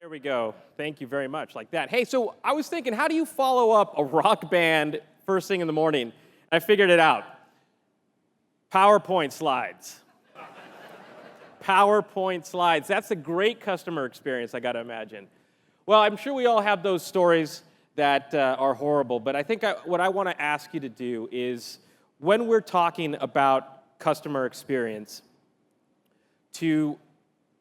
There we go. Thank you very much. Like that. Hey, so I was thinking, how do you follow up a rock band first thing in the morning? I figured it out. PowerPoint slides. PowerPoint slides. That's a great customer experience, I got to imagine. Well, I'm sure we all have those stories that are horrible, but I think what I want to ask you to do is, when we're talking about customer experience, to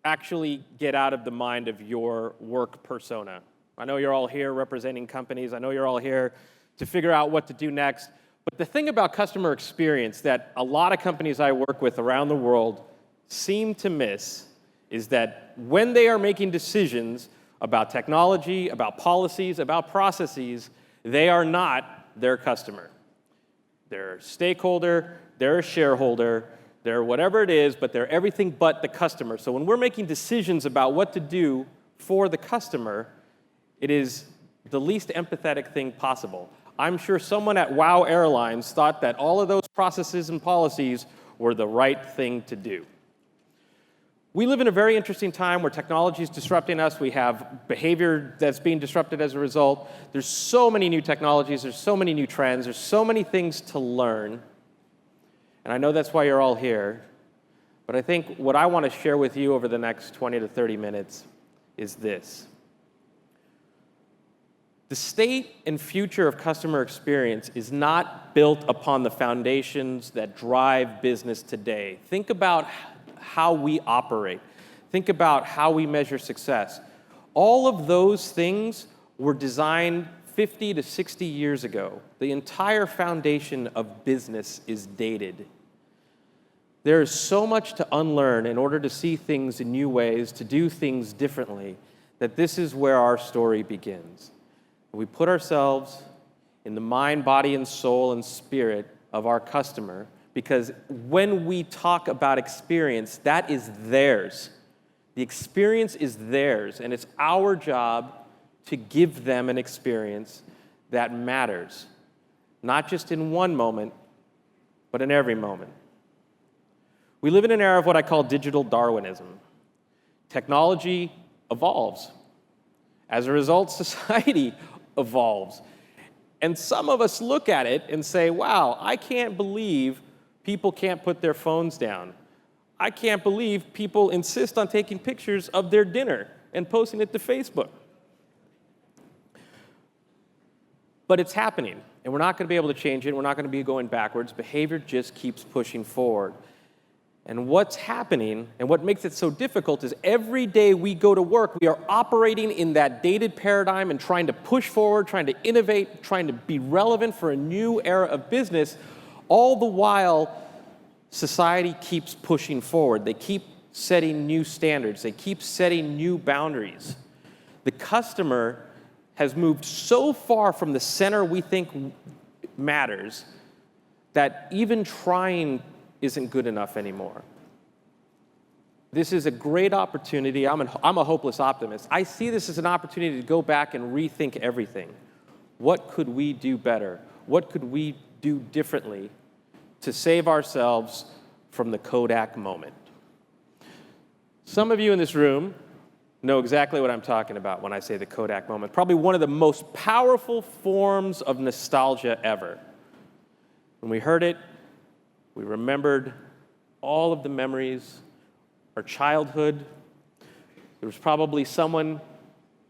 actually get out of the mind of your work persona. I know you're all here representing companies. I know you're all here to figure out what to do next. But the thing about customer experience that a lot of companies I work with around the world seem to miss is that when they are making decisions about technology, about policies, about processes, they are not their customer. They're a stakeholder, they're a shareholder, they're whatever it is, but they're everything but the customer. So when we're making decisions about what to do for the customer, it is the least empathetic thing possible. I'm sure someone at WOW Airlines thought that all of those processes and policies were the right thing to do. We live in a very interesting time where technology is disrupting us. We have behavior that's being disrupted as a result. There's so many new technologies. There's so many new trends. There's so many things to learn. And I know that's why you're all here. But I think what I want to share with you over the next 20 to 30 minutes is this. The state and future of customer experience is not built upon the foundations that drive business today. Think about how we operate. Think about how we measure success. All of those things were designed 50 to 60 years ago. The entire foundation of business is dated. There is so much to unlearn in order to see things in new ways, to do things differently, that this is where our story begins. We put ourselves in the mind, body, and soul and spirit of our customer, because when we talk about experience, that is theirs. The experience is theirs, and it's our job to give them an experience that matters, not just in one moment, but in every moment. We live in an era of what I call digital Darwinism. Technology evolves. As a result, society evolves. And some of us look at it and say, wow, I can't believe people can't put their phones down. I can't believe people insist on taking pictures of their dinner and posting it to Facebook. But it's happening, and we're not going to be able to change it. We're not going to be going backwards. Behavior just keeps pushing forward. And what's happening, and what makes it so difficult, is every day we go to work, we are operating in that dated paradigm and trying to push forward, trying to innovate, trying to be relevant for a new era of business. All the while, society keeps pushing forward. They keep setting new standards. They keep setting new boundaries. The customer has moved so far from the center we think matters that even trying isn't good enough anymore. This is a great opportunity. I'm a hopeless optimist. I see this as an opportunity to go back and rethink everything. What could we do better? What could we do differently to save ourselves from the Kodak moment? Some of you in this room know exactly what I'm talking about when I say the Kodak moment. Probably one of the most powerful forms of nostalgia ever. When we heard it, we remembered all of the memories, our childhood. There was probably someone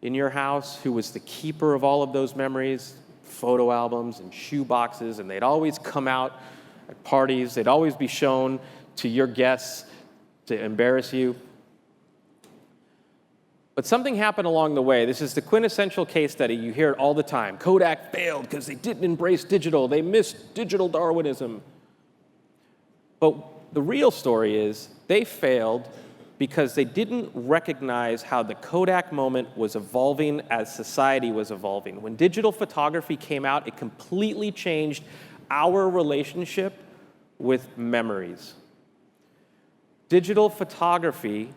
in your house who was the keeper of all of those memories, photo albums and shoe boxes, and they'd always come out at parties. They'd always be shown to your guests to embarrass you. But something happened along the way. This is the quintessential case study. You hear it all the time. Kodak failed because they didn't embrace digital. They missed digital Darwinism. But the real story is they failed because they didn't recognize how the Kodak moment was evolving as society was evolving. When digital photography came out, it completely changed our relationship with memories. Digital photography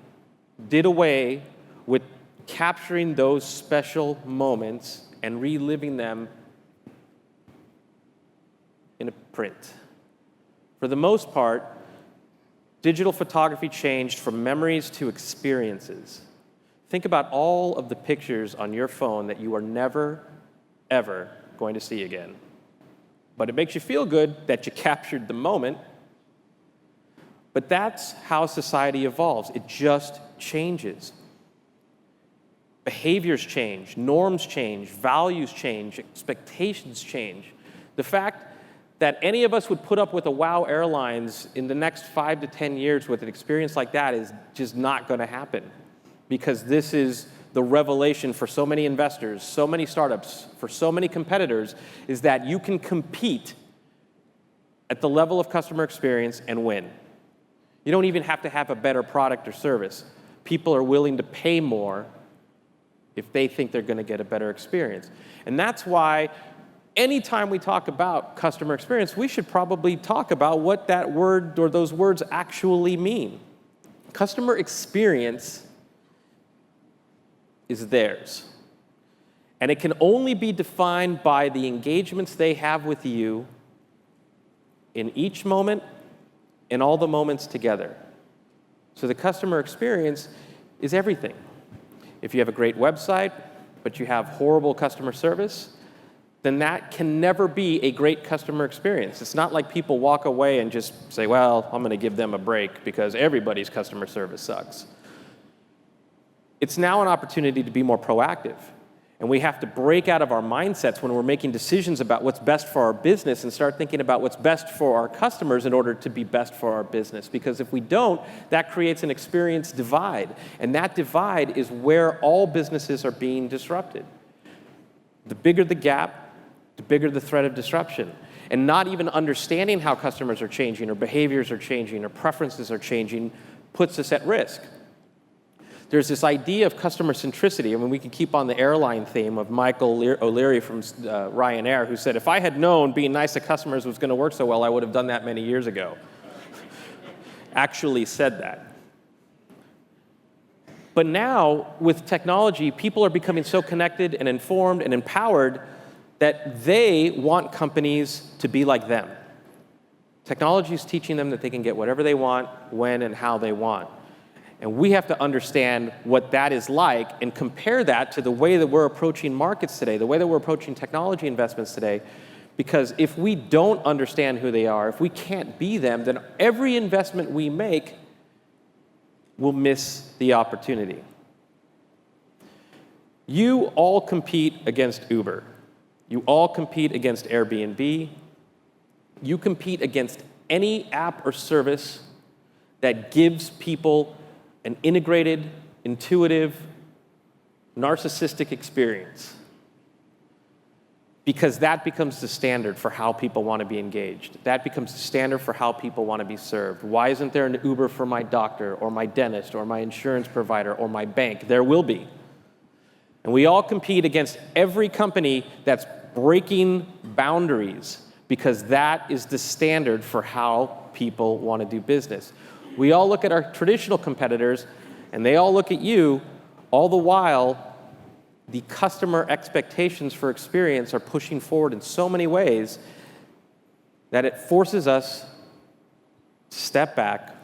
did away with capturing those special moments and reliving them in a print. For the most part, digital photography changed from memories to experiences. Think about all of the pictures on your phone that you are never, ever going to see again. But it makes you feel good that you captured the moment. But that's how society evolves. It just changes. Behaviors change, norms change, values change, expectations change. The fact that any of us would put up with a WOW Airlines in the next 5 to 10 years with an experience like that is just not going to happen, because this is the revelation for so many investors, so many startups, for so many competitors, is that you can compete at the level of customer experience and win. You don't even have to have a better product or service. People are willing to pay more if they think they're going to get a better experience. And that's why anytime we talk about customer experience, we should probably talk about what that word or those words actually mean. Customer experience is theirs. And it can only be defined by the engagements they have with you in each moment, in all the moments together. So the customer experience is everything. If you have a great website, but you have horrible customer service, then that can never be a great customer experience. It's not like people walk away and just say, well, I'm going to give them a break because everybody's customer service sucks. It's now an opportunity to be more proactive. And we have to break out of our mindsets when we're making decisions about what's best for our business and start thinking about what's best for our customers in order to be best for our business. Because if we don't, that creates an experience divide. And that divide is where all businesses are being disrupted. The bigger the gap, the bigger the threat of disruption. And not even understanding how customers are changing or behaviors are changing or preferences are changing puts us at risk. There's this idea of customer centricity. I mean, we can keep on the airline theme of Michael O'Leary from Ryanair, who said, if I had known being nice to customers was going to work so well, I would have done that many years ago. Actually said that. But now, with technology, people are becoming so connected and informed and empowered that they want companies to be like them. Technology is teaching them that they can get whatever they want, when and how they want. And we have to understand what that is like and compare that to the way that we're approaching markets today, the way that we're approaching technology investments today. Because if we don't understand who they are, if we can't be them, then every investment we make will miss the opportunity. You all compete against Uber. You all compete against Airbnb. You compete against any app or service that gives people an integrated, intuitive, narcissistic experience. Because that becomes the standard for how people want to be engaged. That becomes the standard for how people want to be served. Why isn't there an Uber for my doctor or my dentist or my insurance provider or my bank? There will be. And we all compete against every company that's breaking boundaries, because that is the standard for how people want to do business. We all look at our traditional competitors, and they all look at you, all the while the customer expectations for experience are pushing forward in so many ways that it forces us to step back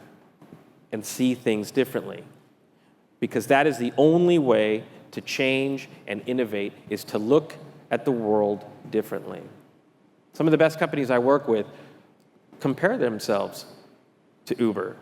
and see things differently. Because that is the only way to change and innovate, is to look at the world differently. Some of the best companies I work with compare themselves to Uber.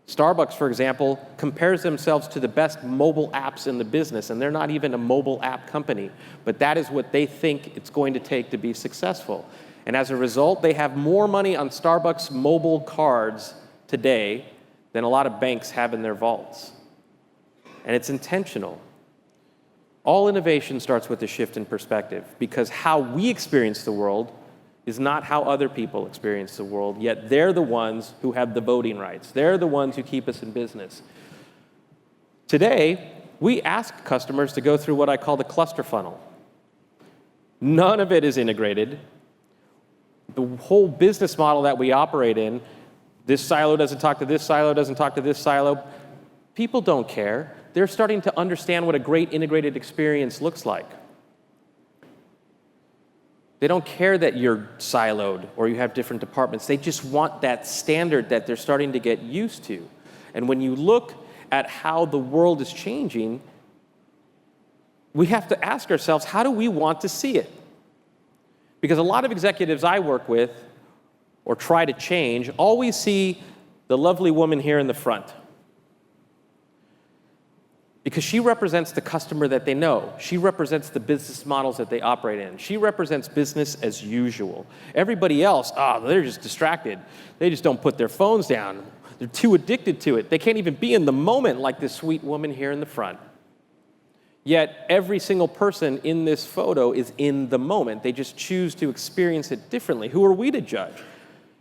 Starbucks, for example, compares themselves to the best mobile apps in the business, and they're not even a mobile app company, but that is what they think it's going to take to be successful. And as a result, they have more money on Starbucks mobile cards today than a lot of banks have in their vaults. And it's intentional. All innovation starts with a shift in perspective, because how we experience the world is not how other people experience the world, yet they're the ones who have the voting rights. They're the ones who keep us in business. Today, we ask customers to go through what I call the cluster funnel. None of it is integrated. The whole business model that we operate in, this silo doesn't talk to this silo, doesn't talk to this silo. People don't care. They're starting to understand what a great integrated experience looks like. They don't care that you're siloed or you have different departments. They just want that standard that they're starting to get used to. And when you look at how the world is changing, we have to ask ourselves, how do we want to see it? Because a lot of executives I work with or try to change always see the lovely woman here in the front, because she represents the customer that they know. She represents the business models that they operate in. She represents business as usual. Everybody else, they're just distracted. They just don't put their phones down. They're too addicted to it. They can't even be in the moment like this sweet woman here in the front. Yet every single person in this photo is in the moment. They just choose to experience it differently. Who are we to judge?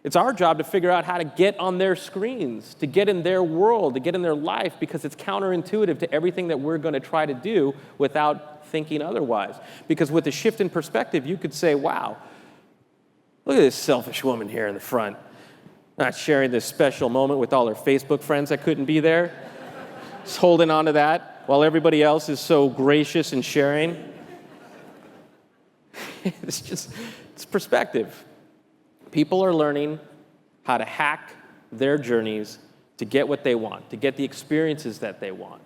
It's our job to figure out how to get on their screens, to get in their world, to get in their life, because it's counterintuitive to everything that we're going to try to do without thinking otherwise. Because with a shift in perspective, you could say, wow, look at this selfish woman here in the front, not sharing this special moment with all her Facebook friends that couldn't be there, just holding on to that while everybody else is so gracious and sharing. It's perspective. People are learning how to hack their journeys to get what they want, to get the experiences that they want.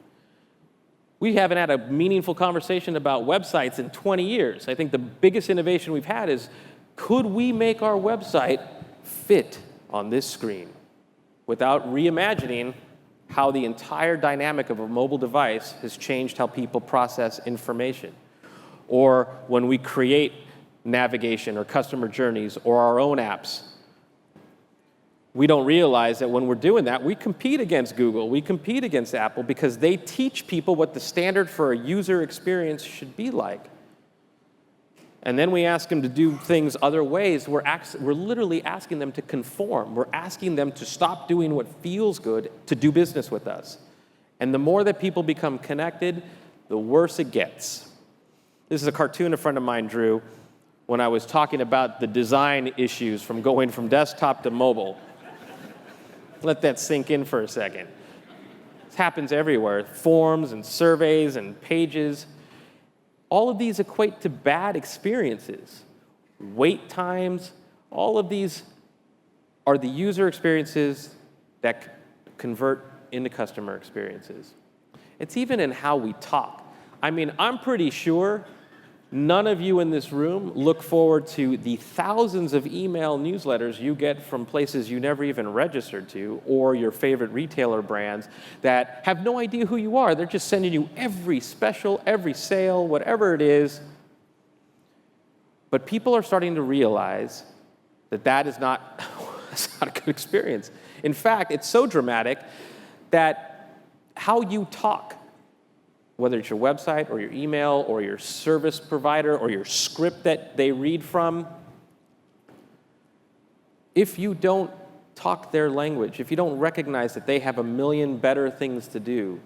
We haven't had a meaningful conversation about websites in 20 years. I think the biggest innovation we've had is, could we make our website fit on this screen without reimagining how the entire dynamic of a mobile device has changed how people process information? Or when we create navigation or customer journeys or our own apps, we don't realize that when we're doing that, we compete against Google, we compete against Apple, because they teach people what the standard for a user experience should be like. And then we ask them to do things other ways. We're literally asking them to conform. We're asking them to stop doing what feels good to do business with us. And the more that people become connected, the worse it gets. This is a cartoon a friend of mine drew when I was talking about the design issues from going from desktop to mobile. Let that sink in for a second. This happens everywhere. Forms and surveys and pages. All of these equate to bad experiences. Wait times, all of these are the user experiences that convert into customer experiences. It's even in how we talk. I mean, I'm pretty sure none of you in this room look forward to the thousands of email newsletters you get from places you never even registered to, or your favorite retailer brands that have no idea who you are. They're just sending you every special, every sale, whatever it is. But people are starting to realize that that is not, that's not a good experience. In fact, it's so dramatic that how you talk, whether it's your website or your email or your service provider or your script that they read from, if you don't talk their language, if you don't recognize that they have a million better things to do,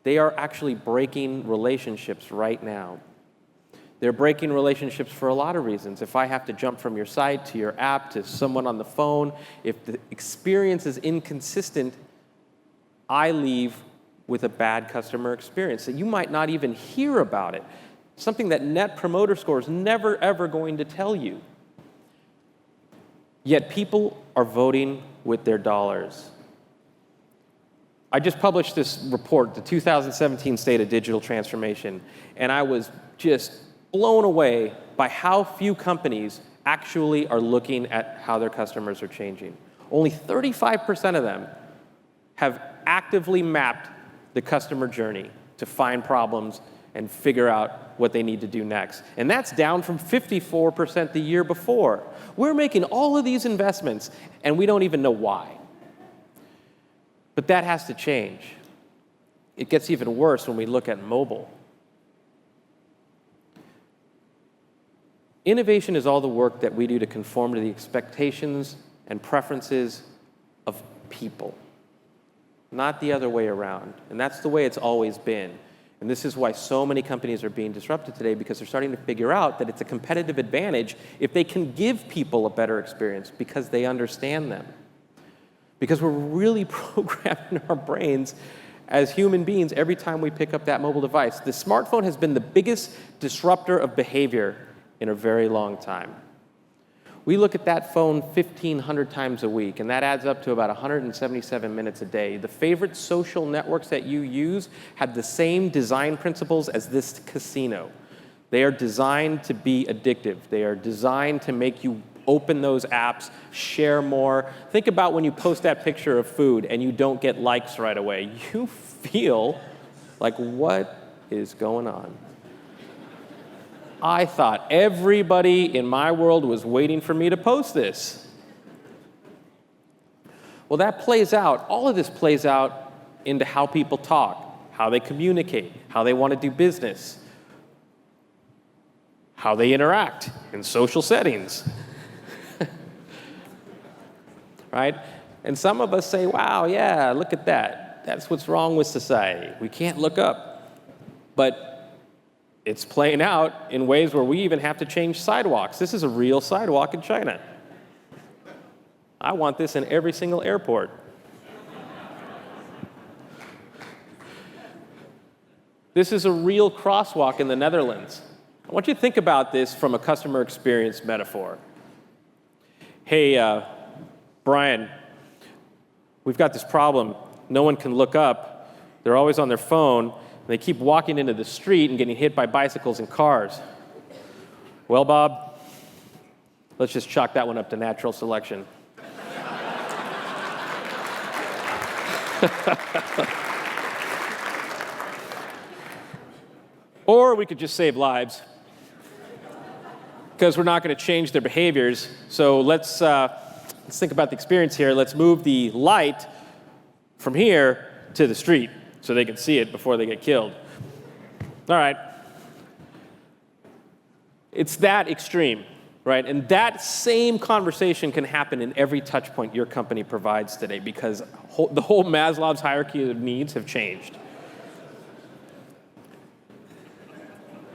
they are actually breaking relationships right now. They're breaking relationships for a lot of reasons. If I have to jump from your site to your app to someone on the phone, if the experience is inconsistent, I leave with a bad customer experience that you might not even hear about it. Something that Net Promoter Score is never, ever going to tell you. Yet people are voting with their dollars. I just published this report, the 2017 State of Digital Transformation, and I was just blown away by how few companies actually are looking at how their customers are changing. Only 35% of them have actively mapped the customer journey to find problems and figure out what they need to do next. And that's down from 54% the year before. We're making all of these investments, and we don't even know why. But that has to change. It gets even worse when we look at mobile. Innovation is all the work that we do to conform to the expectations and preferences of people, not the other way around. And that's the way it's always been. And this is why so many companies are being disrupted today, because they're starting to figure out that it's a competitive advantage if they can give people a better experience because they understand them. Because we're really programming our brains as human beings every time we pick up that mobile device. The smartphone has been the biggest disruptor of behavior in a very long time. We look at that phone 1,500 times a week, and that adds up to about 177 minutes a day. The favorite social networks that you use have the same design principles as this casino. They are designed to be addictive. They are designed to make you open those apps, share more. Think about when you post that picture of food and you don't get likes right away. You feel like, what is going on? I thought everybody in my world was waiting for me to post this. Well, that plays out, all of this plays out into how people talk, how they communicate, how they want to do business, how they interact in social settings. Right? And some of us say, wow, yeah, look at that. That's what's wrong with society. We can't look up. But it's playing out in ways where we even have to change sidewalks. This is a real sidewalk in China. I want this in every single airport. This is a real crosswalk in the Netherlands. I want you to think about this from a customer experience metaphor. Hey, Brian, we've got this problem. No one can look up. They're always on their phone. They keep walking into the street and getting hit by bicycles and cars. Well, Bob, let's just chalk that one up to natural selection. Or we could just save lives, because we're not going to change their behaviors. So let's think about the experience here. Let's move the light from here to the street so they can see it before they get killed. All right. It's that extreme, right? And that same conversation can happen in every touch point your company provides today, because the whole Maslow's hierarchy of needs have changed.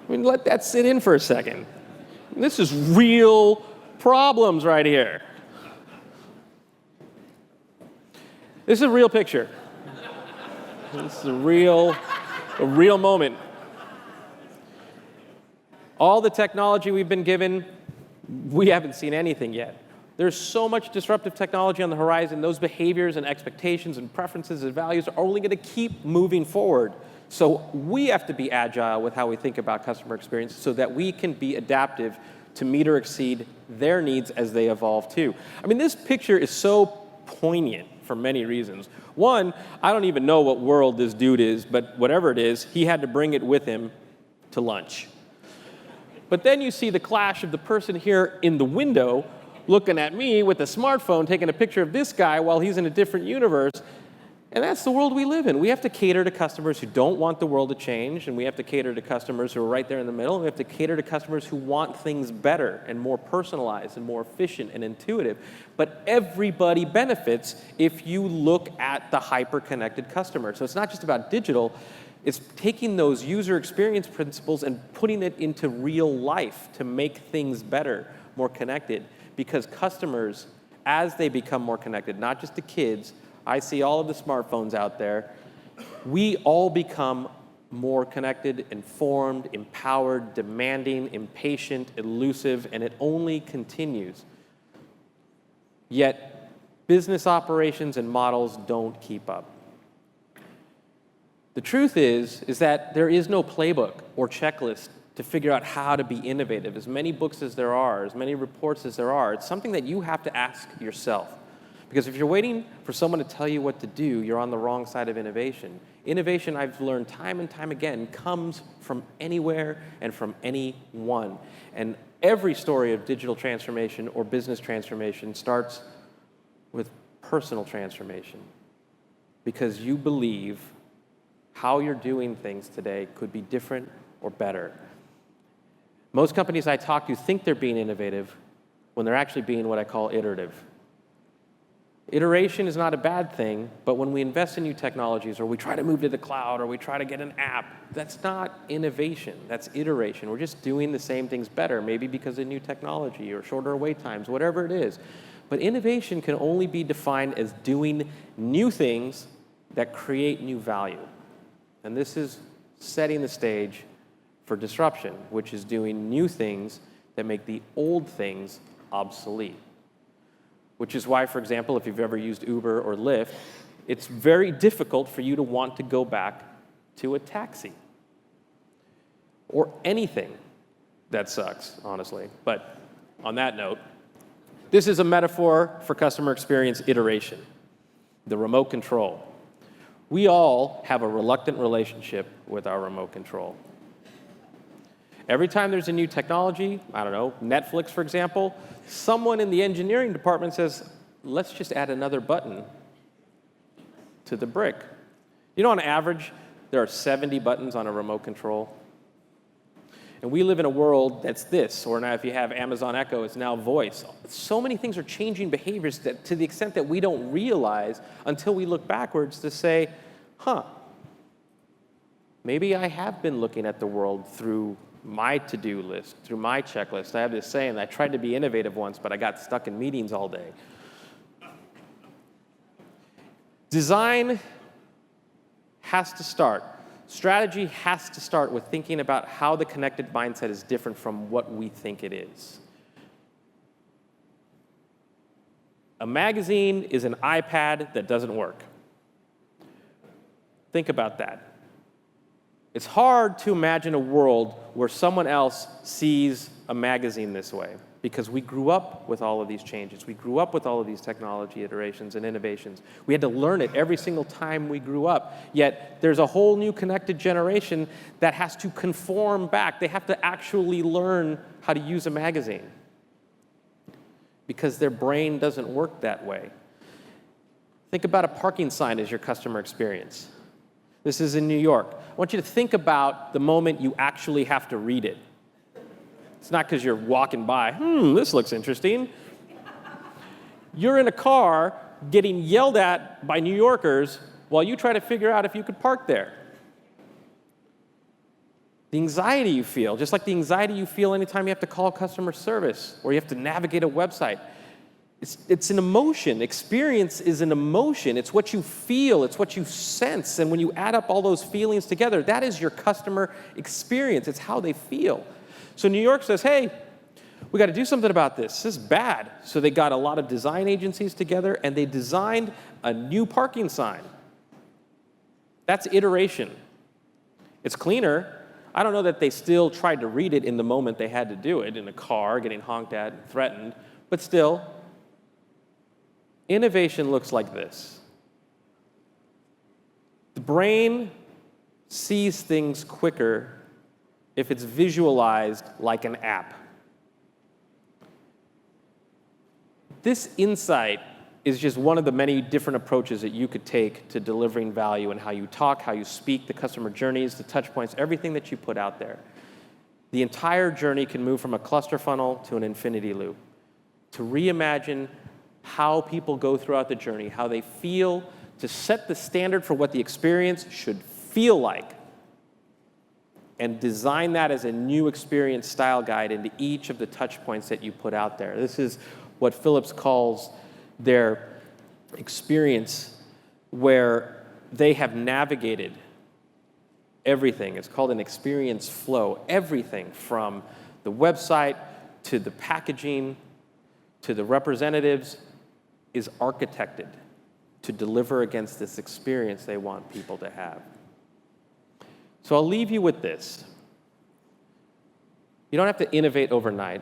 I mean, let that sit in for a second. This is real problems right here. This is a real picture. This is a real moment. All the technology we've been given, we haven't seen anything yet. There's so much disruptive technology on the horizon. Those behaviors and expectations and preferences and values are only going to keep moving forward. So we have to be agile with how we think about customer experience so that we can be adaptive to meet or exceed their needs as they evolve too. I mean, this picture is so poignant for many reasons. One, I don't even know what world this dude is, but whatever it is, he had to bring it with him to lunch. But then you see the clash of the person here in the window looking at me with a smartphone taking a picture of this guy while he's in a different universe. And that's the world we live in. We have to cater to customers who don't want the world to change, and we have to cater to customers who are right there in the middle, and we have to cater to customers who want things better and more personalized and more efficient and intuitive. But everybody benefits if you look at the hyper-connected customer. So it's not just about digital, it's taking those user experience principles and putting it into real life to make things better, more connected. Because customers, as they become more connected, not just the kids, I see all of the smartphones out there. We all become more connected, informed, empowered, demanding, impatient, elusive, and it only continues. Yet, business operations and models don't keep up. The truth is that there is no playbook or checklist to figure out how to be innovative. As many books as there are, as many reports as there are, it's something that you have to ask yourself. Because if you're waiting for someone to tell you what to do, you're on the wrong side of innovation. Innovation, I've learned time and time again, comes from anywhere and from anyone. And every story of digital transformation or business transformation starts with personal transformation. Because you believe how you're doing things today could be different or better. Most companies I talk to think they're being innovative when they're actually being what I call iterative. Iteration is not a bad thing, but when we invest in new technologies or we try to move to the cloud or we try to get an app, that's not innovation, that's iteration. We're just doing the same things better, maybe because of new technology or shorter wait times, whatever it is. But innovation can only be defined as doing new things that create new value. And this is setting the stage for disruption, which is doing new things that make the old things obsolete. Which is why, for example, if you've ever used Uber or Lyft, it's very difficult for you to want to go back to a taxi. Or anything that sucks, honestly. But on that note, this is a metaphor for customer experience iteration, the remote control. We all have a reluctant relationship with our remote control. Every time there's a new technology, I don't know, Netflix, for example, someone in the engineering department says, let's just add another button to the brick. You know, on average, there are 70 buttons on a remote control. And we live in a world that's this, or now if you have Amazon Echo, it's now voice. So many things are changing behaviors that, to the extent that we don't realize until we look backwards to say, maybe I have been looking at the world through my to-do list, through my checklist. I have this saying, I tried to be innovative once, but I got stuck in meetings all day. Design has to start. Strategy has to start with thinking about how the connected mindset is different from what we think it is. A magazine is an iPad that doesn't work. Think about that. It's hard to imagine a world where someone else sees a magazine this way, because we grew up with all of these changes. We grew up with all of these technology iterations and innovations. We had to learn it every single time we grew up. Yet there's a whole new connected generation that has to conform back. They have to actually learn how to use a magazine because their brain doesn't work that way. Think about a parking sign as your customer experience. This is in New York. I want you to think about the moment you actually have to read it. It's not because you're walking by, this looks interesting. You're in a car getting yelled at by New Yorkers while you try to figure out if you could park there. The anxiety you feel, just like the anxiety you feel anytime you have to call customer service or you have to navigate a website. It's an emotion. Experience is an emotion. It's what you feel. It's what you sense. And when you add up all those feelings together, that is your customer experience. It's how they feel. So New York says, hey, we got to do something about this. This is bad. So they got a lot of design agencies together, and they designed a new parking sign. That's iteration. It's cleaner. I don't know that they still tried to read it in the moment they had to do it, in a car, getting honked at and threatened, but still, innovation looks like this. The brain sees things quicker if it's visualized like an app. This insight is just one of the many different approaches that you could take to delivering value and how you talk, how you speak, the customer journeys, the touch points, everything that you put out there. The entire journey can move from a cluster funnel to an infinity loop. To reimagine how people go throughout the journey, how they feel, to set the standard for what the experience should feel like, and design that as a new experience style guide into each of the touch points that you put out there. This is what Philips calls their experience, where they have navigated everything. It's called an experience flow. Everything from the website to the packaging to the representatives is architected to deliver against this experience they want people to have. So I'll leave you with this. You don't have to innovate overnight,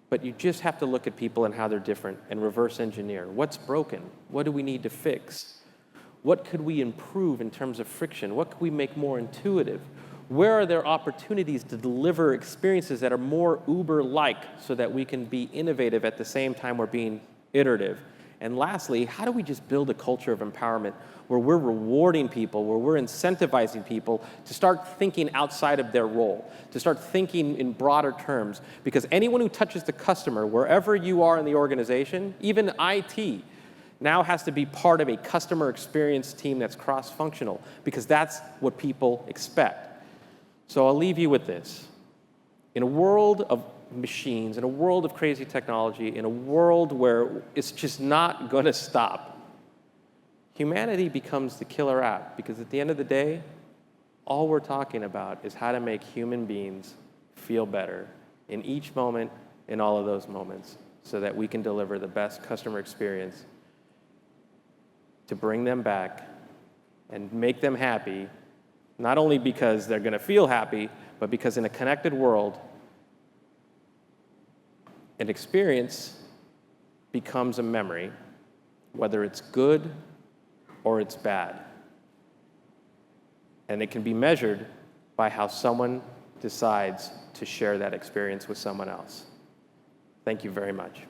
but you just have to look at people and how they're different and reverse engineer. What's broken? What do we need to fix? What could we improve in terms of friction? What could we make more intuitive? Where are there opportunities to deliver experiences that are more Uber-like so that we can be innovative at the same time we're being iterative? And lastly, how do we just build a culture of empowerment where we're rewarding people, where we're incentivizing people to start thinking outside of their role, to start thinking in broader terms? Because anyone who touches the customer, wherever you are in the organization, even IT, now has to be part of a customer experience team that's cross-functional, because that's what people expect. So I'll leave you with this. In a world of machines, in a world of crazy technology, in a world where it's just not going to stop, humanity becomes the killer app, because at the end of the day, all we're talking about is how to make human beings feel better in each moment, in all of those moments. so that we can deliver the best customer experience to bring them back and make them happy, not only because they're going to feel happy, but because in a connected world, an experience becomes a memory, whether it's good or it's bad. And it can be measured by how someone decides to share that experience with someone else. Thank you very much.